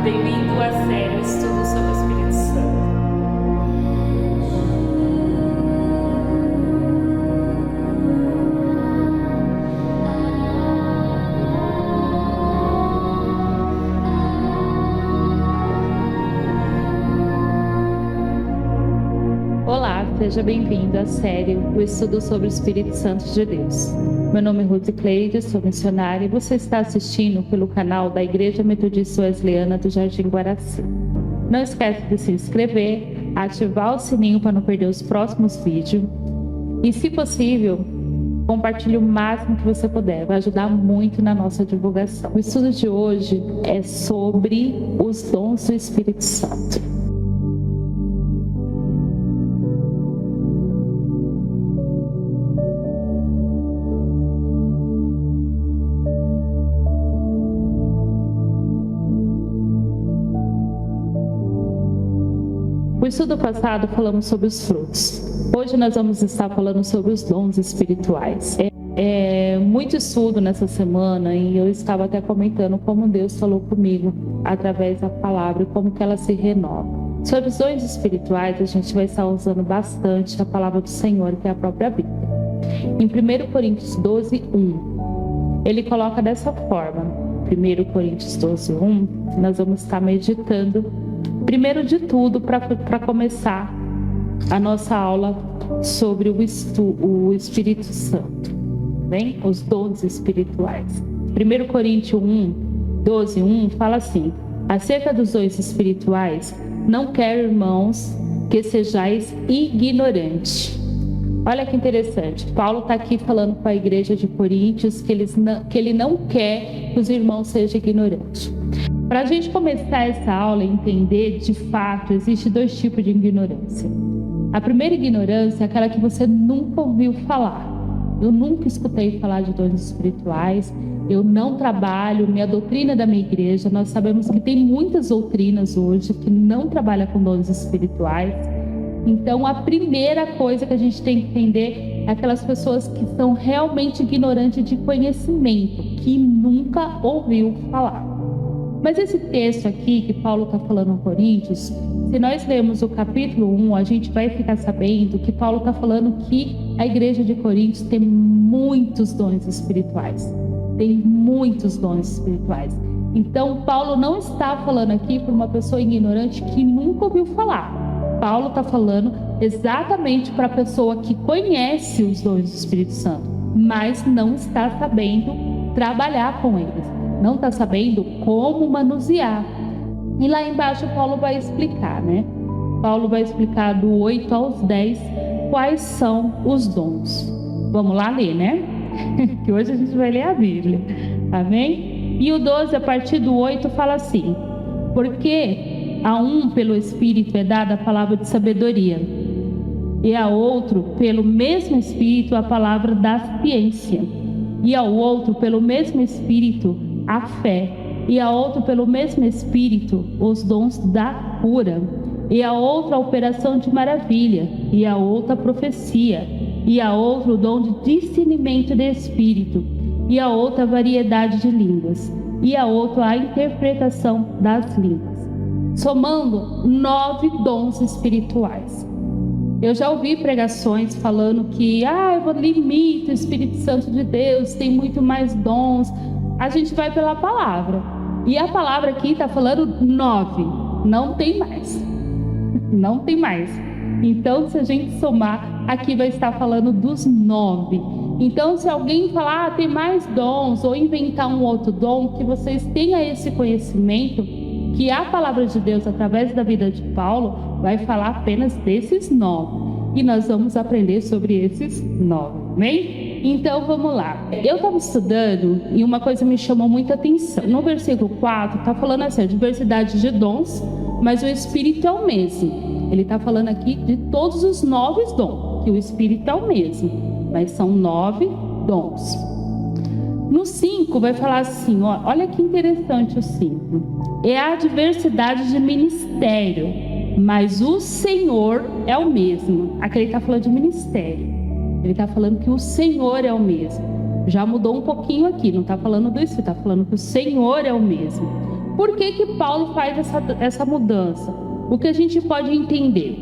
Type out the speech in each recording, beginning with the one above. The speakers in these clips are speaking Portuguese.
Bem-vindo à série Estudo sobre o Espírito Santo. Olá, seja bem-vindo à série O Estudo sobre o Espírito Santo de Deus. Meu nome é Ruth Cleide, sou missionária e você está assistindo pelo canal da Igreja Metodista Wesleyana do Jardim Guaraci. Não esquece de se inscrever, ativar o sininho para não perder os próximos vídeos e, se possível, compartilhe o máximo que você puder, vai ajudar muito na nossa divulgação. O estudo de hoje é sobre os dons do Espírito Santo. No estudo passado falamos sobre os frutos. Hoje nós vamos estar falando sobre os dons espirituais. Muito estudo nessa semana e eu estava até comentando como Deus falou comigo através da palavra e como que ela se renova. Sobre os dons espirituais a gente vai estar usando bastante a palavra do Senhor, que é a própria Bíblia. Em 1 Coríntios 12:1, ele coloca dessa forma. 1 Coríntios 12:1, nós vamos estar meditando primeiro de tudo, para começar a nossa aula sobre o Espírito Santo, bem? Os dons espirituais. 1 Coríntios 12:1 fala assim: acerca dos dons espirituais, não quero, irmãos, que sejais ignorantes. Olha que interessante, Paulo está aqui falando com a igreja de Coríntios que ele não quer que os irmãos sejam ignorantes. Para a gente começar essa aula e entender, de fato, existem dois tipos de ignorância. A primeira ignorância é aquela que você nunca ouviu falar. Eu nunca escutei falar de dons espirituais, eu não trabalho, minha doutrina da minha igreja, nós sabemos que tem muitas doutrinas hoje que não trabalham com dons espirituais. Então, a primeira coisa que a gente tem que entender é aquelas pessoas que são realmente ignorantes de conhecimento, que nunca ouviu falar. Mas esse texto aqui que Paulo está falando em Coríntios, se nós lermos o capítulo 1, a gente vai ficar sabendo que Paulo está falando que a igreja de Coríntios tem muitos dons espirituais. Tem muitos dons espirituais. Então, Paulo não está falando aqui para uma pessoa ignorante que nunca ouviu falar. Paulo está falando exatamente para a pessoa que conhece os dons do Espírito Santo, mas não está sabendo trabalhar com eles. Não está sabendo como manusear. E lá embaixo Paulo vai explicar, né? Paulo vai explicar do 8 aos 10 quais são os dons. Vamos lá ler, né? Que hoje a gente vai ler a Bíblia. Amém? E o 12, a partir do 8, fala assim: porque a um pelo Espírito é dada a palavra de sabedoria, e a outro pelo mesmo Espírito a palavra da ciência, e ao outro pelo mesmo Espírito a fé, e a outro pelo mesmo Espírito os dons da cura, e a outra a operação de maravilha, e a outra a profecia, e a outra o dom de discernimento de espírito, e a outra a variedade de línguas, e a outra a interpretação das línguas, somando 9 dons espirituais. Eu já ouvi pregações falando que eu limito o Espírito Santo de Deus, tem muito mais dons. A gente vai pela palavra. E a palavra aqui está falando 9. Não tem mais. Não tem mais. Então, se a gente somar, aqui vai estar falando dos 9. Então, se alguém falar, tem mais dons, ou inventar um outro dom, que vocês tenham esse conhecimento, que a palavra de Deus, através da vida de Paulo, vai falar apenas desses 9. E nós vamos aprender sobre esses 9. Amém? Então vamos lá. Eu estava estudando e uma coisa me chamou muita atenção. No versículo 4 está falando assim, a diversidade de dons, mas o Espírito é o mesmo. Ele está falando aqui de todos os 9 dons, que o Espírito é o mesmo, mas são 9 dons. No 5 vai falar assim, olha que interessante o 5. É a diversidade de ministério, mas o Senhor é o mesmo. Aqui ele está falando de ministério. Ele está falando que o Senhor é o mesmo. Já mudou um pouquinho aqui, não está falando do Espírito, está falando que o Senhor é o mesmo. Por que Paulo faz essa mudança? O que a gente pode entender?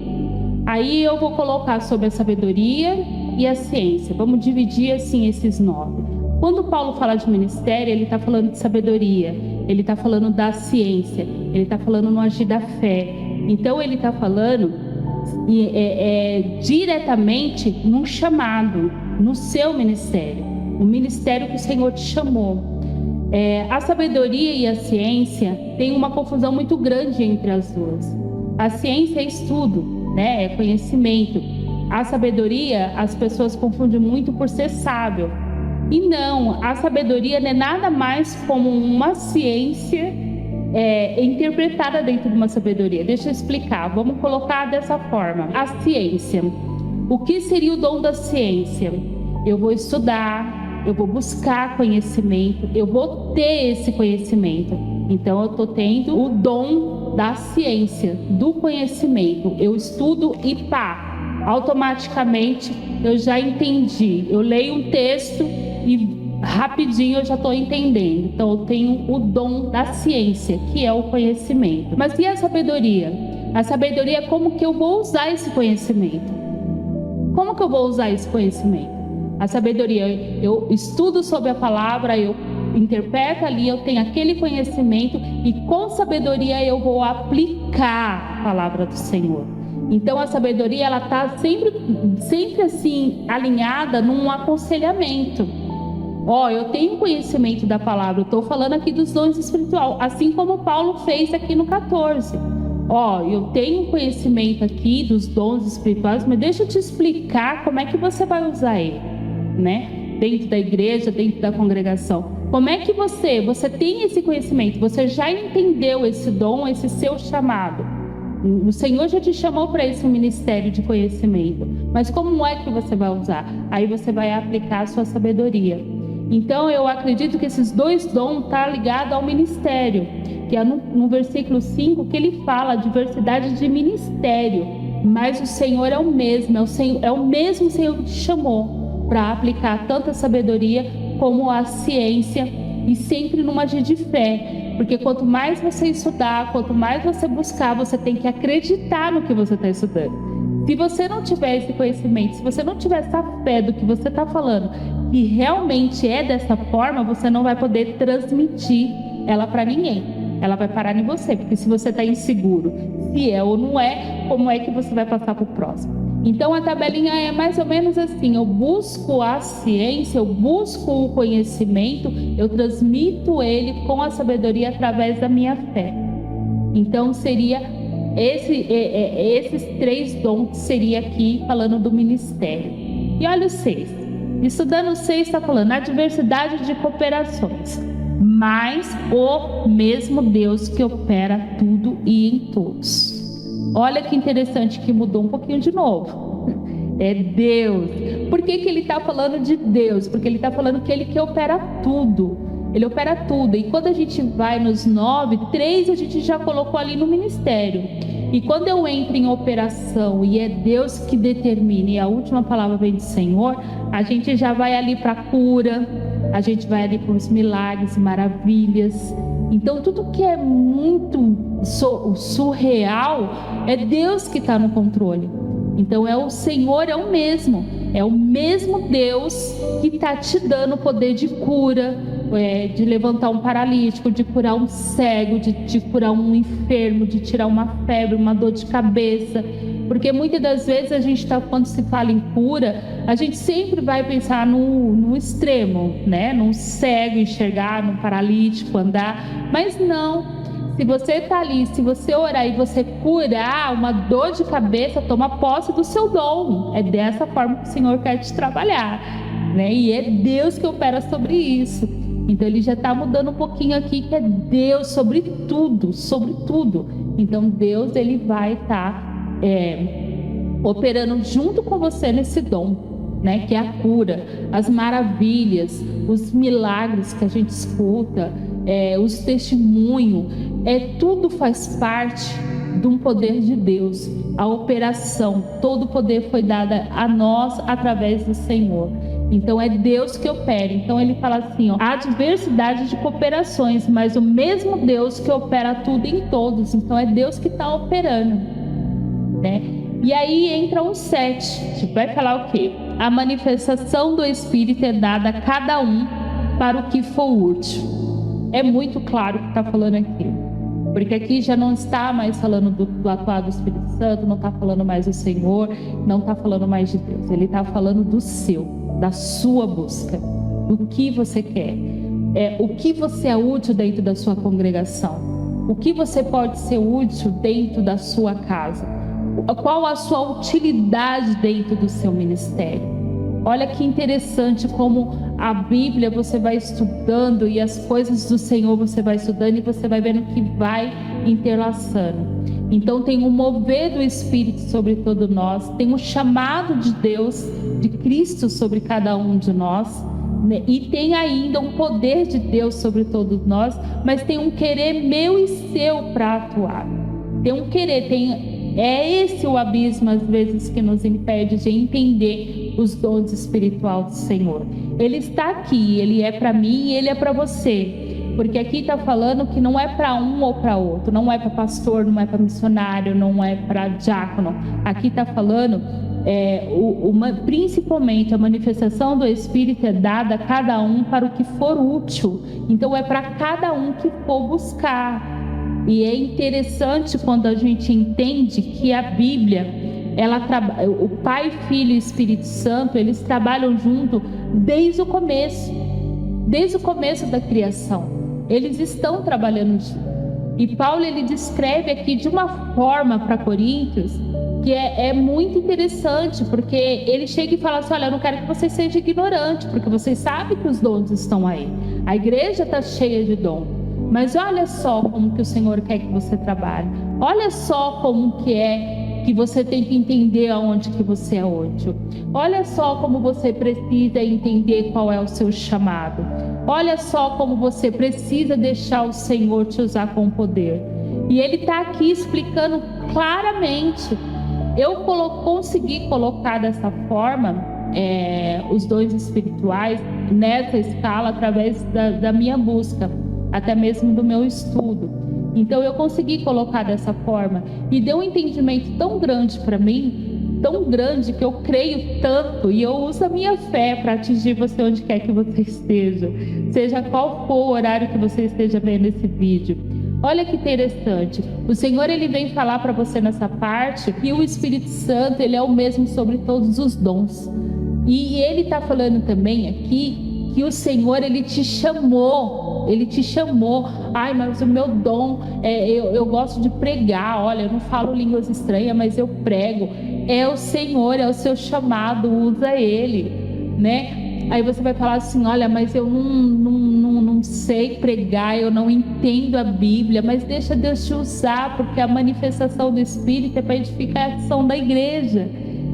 Aí eu vou colocar sobre a sabedoria e a ciência. Vamos dividir assim esses 9. Quando Paulo fala de ministério, ele está falando de sabedoria, ele está falando da ciência, ele está falando no agir da fé. Então ele está falando diretamente num chamado, no seu ministério, o ministério que o Senhor te chamou. A sabedoria e a ciência tem uma confusão muito grande entre as duas. A ciência é estudo, né? É conhecimento. A sabedoria, as pessoas confundem muito por ser sábio. E não, a sabedoria não é nada mais como uma ciência interpretada dentro de uma sabedoria. Deixa eu explicar, vamos colocar dessa forma. A ciência, o que seria o dom da ciência? Eu vou estudar, eu vou buscar conhecimento, eu vou ter esse conhecimento. Então eu estou tendo o dom da ciência, do conhecimento. Eu estudo e automaticamente eu já entendi. Eu leio um texto e rapidinho eu já estou entendendo. Então eu tenho o dom da ciência, que é o conhecimento. Mas e a sabedoria? A sabedoria é como que eu vou usar esse conhecimento. Como que eu vou usar esse conhecimento? A sabedoria, eu estudo sobre a palavra, eu interpreto ali, eu tenho aquele conhecimento e com sabedoria eu vou aplicar a palavra do Senhor. Então a sabedoria, ela está sempre assim alinhada num aconselhamento. Eu tenho conhecimento da palavra, eu estou falando aqui dos dons espirituais, assim como Paulo fez aqui no 14. Eu tenho conhecimento aqui dos dons espirituais, mas deixa eu te explicar como é que você vai usar ele, né? Dentro da igreja, dentro da congregação. Como é que você tem esse conhecimento, você já entendeu esse dom, esse seu chamado. O Senhor já te chamou para esse ministério de conhecimento, mas como é que você vai usar? Aí você vai aplicar a sua sabedoria. Então eu acredito que esses dois dons estão ligados ao ministério, que é no versículo 5 que ele fala diversidade de ministério, mas o Senhor é o mesmo, é o mesmo Senhor que te chamou para aplicar tanto a sabedoria como a ciência, e sempre numa agir de fé, porque quanto mais você estudar, quanto mais você buscar, você tem que acreditar no que você está estudando. Se você não tiver esse conhecimento, se você não tiver essa fé do que você está falando, que realmente é dessa forma, você não vai poder transmitir ela para ninguém. Ela vai parar em você, porque se você está inseguro, se é ou não é, como é que você vai passar para o próximo? Então a tabelinha é mais ou menos assim: eu busco a ciência, eu busco o conhecimento, eu transmito ele com a sabedoria através da minha fé. Então seria esses 3 dons, seria aqui falando do ministério. E olha o 6. Estudando o 6 está falando a diversidade de cooperações, mas o mesmo Deus que opera tudo e em todos. Olha que interessante que mudou um pouquinho de novo. É Deus. Por que ele está falando de Deus? Porque ele está falando que ele que opera tudo. Ele opera tudo. E quando a gente vai nos 9, 3 a gente já colocou ali no ministério. E quando eu entro em operação e é Deus que determina, e a última palavra vem do Senhor, a gente já vai ali para a cura, a gente vai ali para os milagres, maravilhas. Então tudo que é muito surreal, é Deus que está no controle. Então o Senhor é o mesmo Deus que está te dando o poder de cura, de levantar um paralítico, de curar um cego, de curar um enfermo, de tirar uma febre, uma dor de cabeça. Porque muitas das vezes quando se fala em cura, a gente sempre vai pensar no extremo, né? Num cego enxergar, num paralítico andar, mas não. Se você está ali, se você orar e você curar uma dor de cabeça, toma posse do seu dom. É dessa forma que o Senhor quer te trabalhar, né? E é Deus que opera sobre isso. Então ele já está mudando um pouquinho aqui, que é Deus sobre tudo, sobre tudo. Então Deus, ele vai estar operando junto com você nesse dom, né? Que é a cura, as maravilhas, os milagres que a gente escuta, os testemunhos, tudo faz parte de um poder de Deus. A operação, todo o poder foi dado a nós através do Senhor. Então é Deus que opera. Então ele fala assim, ó, há diversidade de cooperações, mas o mesmo Deus que opera tudo em todos. Então é Deus que está operando, né? E aí entra o 7, vai falar o quê? A manifestação do Espírito é dada a cada um para o que for útil. É muito claro o que está falando aqui, porque aqui já não está mais falando do atuar do Espírito Santo, não está falando mais do Senhor, não está falando mais de Deus. Ele está falando do seu, da sua busca, do que você quer, o que você é útil dentro da sua congregação, o que você pode ser útil dentro da sua casa, qual a sua utilidade dentro do seu ministério. Olha que interessante como a Bíblia você vai estudando e as coisas do Senhor você vai estudando e você vai vendo que vai interlaçando. Então tem um mover do Espírito sobre todos nós, tem um chamado de Deus, de Cristo sobre cada um de nós, né? E tem ainda um poder de Deus sobre todos nós, mas tem um querer meu e seu para atuar. Tem um querer, é esse o abismo às vezes que nos impede de entender os dons espirituais do Senhor. Ele está aqui, ele é para mim e ele é para você, porque aqui está falando que não é para um ou para outro, não é para pastor, não é para missionário, não é para diácono. Aqui está falando principalmente a manifestação do Espírito é dada a cada um para o que for útil. Então é para cada um que for buscar. E é interessante quando a gente entende que a Bíblia, o Pai, Filho e Espírito Santo, eles trabalham junto desde o começo da criação. Eles estão trabalhando junto. E Paulo, ele descreve aqui de uma forma para Coríntios que é muito interessante, porque ele chega e fala assim, olha, eu não quero que vocês sejam ignorantes, porque vocês sabem que os dons estão aí. A igreja está cheia de dom. Mas olha só como que o Senhor quer que você trabalhe. Olha só como que é que você tem que entender aonde que você é útil. Olha só como você precisa entender qual é o seu chamado. Olha só como você precisa deixar o Senhor te usar com poder. E Ele está aqui explicando claramente. Eu consegui colocar dessa forma os dons espirituais nessa escala através da minha busca, até mesmo do meu estudo. Então eu consegui colocar dessa forma e deu um entendimento tão grande para mim, tão grande, que eu creio tanto e eu uso a minha fé para atingir você onde quer que você esteja, seja qual for o horário que você esteja vendo esse vídeo. Olha que interessante, o Senhor, ele vem falar para você nessa parte que o Espírito Santo, ele é o mesmo sobre todos os dons. E ele está falando também aqui que o Senhor, ele te chamou. Ai, mas o meu dom, eu gosto de pregar. Olha, eu não falo línguas estranhas, mas eu prego. É o Senhor, é o seu chamado, usa Ele, né? Aí você vai falar assim, olha, mas eu não sei pregar, eu não entendo a Bíblia. Mas deixa Deus te usar, porque a manifestação do Espírito é para edificação da igreja.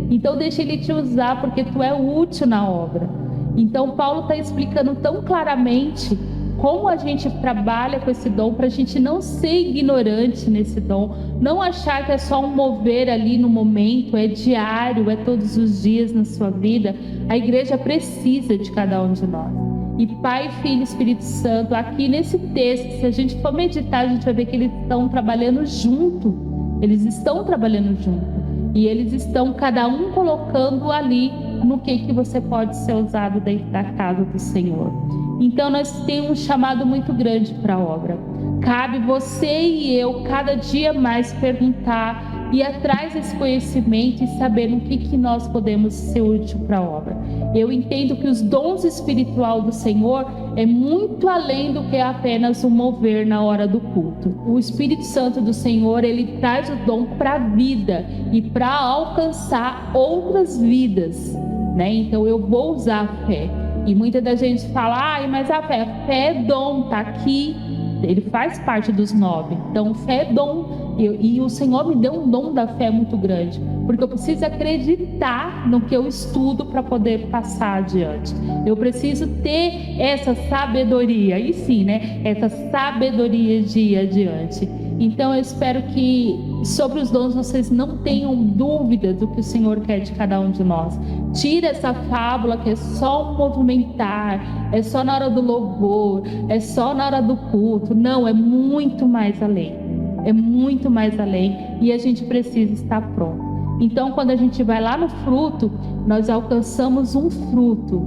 Então deixa Ele te usar, porque tu é útil na obra. Então Paulo está explicando tão claramente como a gente trabalha com esse dom, para a gente não ser ignorante nesse dom, não achar que é só um mover ali no momento, é diário, é todos os dias na sua vida. A igreja precisa de cada um de nós. E Pai, Filho e Espírito Santo, aqui nesse texto, se a gente for meditar, a gente vai ver que eles estão trabalhando junto. Eles estão trabalhando junto. E eles estão, cada um, colocando ali no que você pode ser usado dentro da casa do Senhor. Então nós temos um chamado muito grande para a obra. Cabe você e eu cada dia mais perguntar e ir atrás desse conhecimento e saber no que nós podemos ser útil para a obra. Eu entendo que os dons espirituais do Senhor é muito além do que apenas o mover na hora do culto. O Espírito Santo do Senhor, ele traz o dom para a vida e para alcançar outras vidas, né? Então eu vou usar a fé. E muita da gente fala, mas a fé é dom, está aqui, ele faz parte dos 9. Então fé é dom, e o Senhor me deu um dom da fé muito grande, porque eu preciso acreditar no que eu estudo para poder passar adiante. Eu preciso ter essa sabedoria, e sim, né? Essa sabedoria de ir adiante. Então eu espero que sobre os dons vocês não tenham dúvida do que o Senhor quer de cada um de nós, Tira essa fábula que é só um movimentar, é só na hora do louvor, é só na hora do culto. Não, é muito mais além. É muito mais além e a gente precisa estar pronto. Então, quando a gente vai lá no fruto, nós alcançamos um fruto,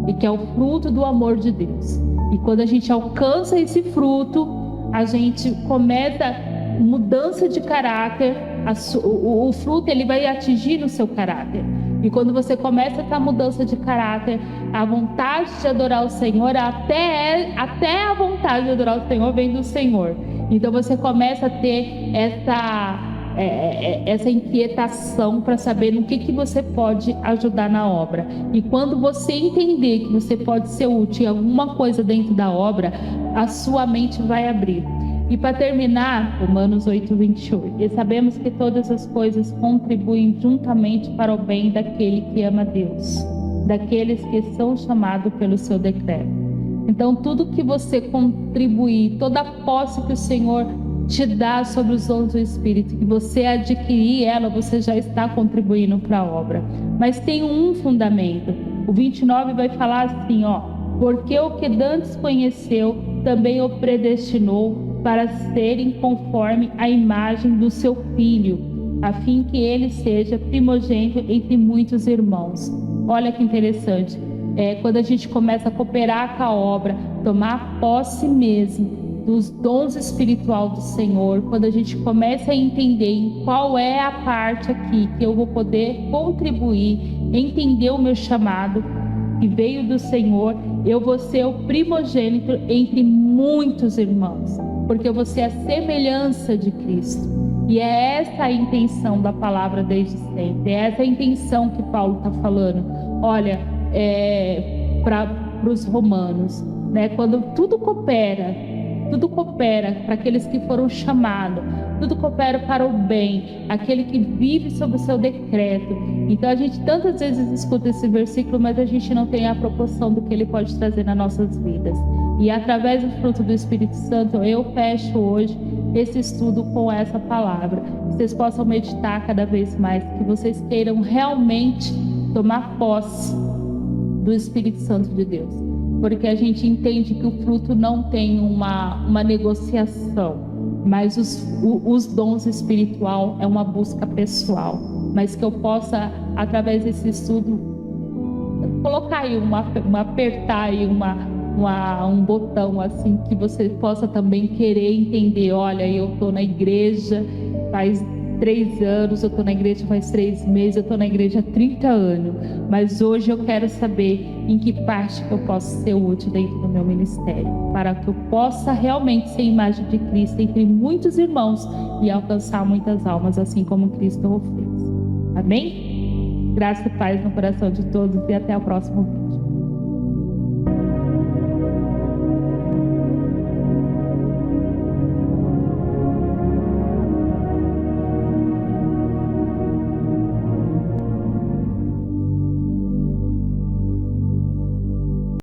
e que é o fruto do amor de Deus. E quando a gente alcança esse fruto, a gente começa mudança de caráter. O fruto ele vai atingir no seu caráter. E quando você começa essa mudança de caráter, a vontade de adorar o Senhor, até a vontade de adorar o Senhor vem do Senhor. Então você começa a ter essa inquietação para saber no que você pode ajudar na obra. E quando você entender que você pode ser útil em alguma coisa dentro da obra, a sua mente vai abrir. E para terminar, Romanos 8:28, e sabemos que todas as coisas contribuem juntamente para o bem daquele que ama Deus, daqueles que são chamados pelo seu decreto. Então, tudo que você contribuir, toda a posse que o Senhor te dá sobre os dons do Espírito, que você adquirir ela, você já está contribuindo para a obra. Mas tem um fundamento. O 29 vai falar assim, porque o que dantes conheceu, também o predestinou para serem conforme a imagem do seu Filho, a fim que ele seja primogênito entre muitos irmãos. Olha que interessante. Quando a gente começa a cooperar com a obra, tomar posse mesmo dos dons espirituais do Senhor, quando a gente começa a entender em qual é a parte aqui que eu vou poder contribuir, entender o meu chamado que veio do Senhor, eu vou ser o primogênito entre muitos irmãos, porque eu vou ser a semelhança de Cristo. E é essa a intenção da palavra desde sempre, é essa a intenção que Paulo está falando. Olha, para os romanos, né? Quando tudo coopera para aqueles que foram chamados, tudo coopera para o bem, aquele que vive sob o seu decreto. Então a gente tantas vezes escuta esse versículo, mas a gente não tem a proporção do que ele pode trazer nas nossas vidas. E através do fruto do Espírito Santo, eu fecho hoje esse estudo com essa palavra. Que vocês possam meditar cada vez mais, que vocês queiram realmente tomar posse do Espírito Santo de Deus. Porque a gente entende que o fruto não tem uma negociação, mas os dons espiritual é uma busca pessoal. Mas que eu possa, através desse estudo, colocar aí, apertar aí um botão assim, que você possa também querer entender. Olha, eu estou na igreja faz 3 anos, eu estou na igreja faz 3 meses, eu estou na igreja há 30 anos, mas hoje eu quero saber em que parte que eu posso ser útil dentro do meu ministério, para que eu possa realmente ser imagem de Cristo entre muitos irmãos e alcançar muitas almas, assim como Cristo o fez. Amém? Graça e paz no coração de todos e até o próximo vídeo.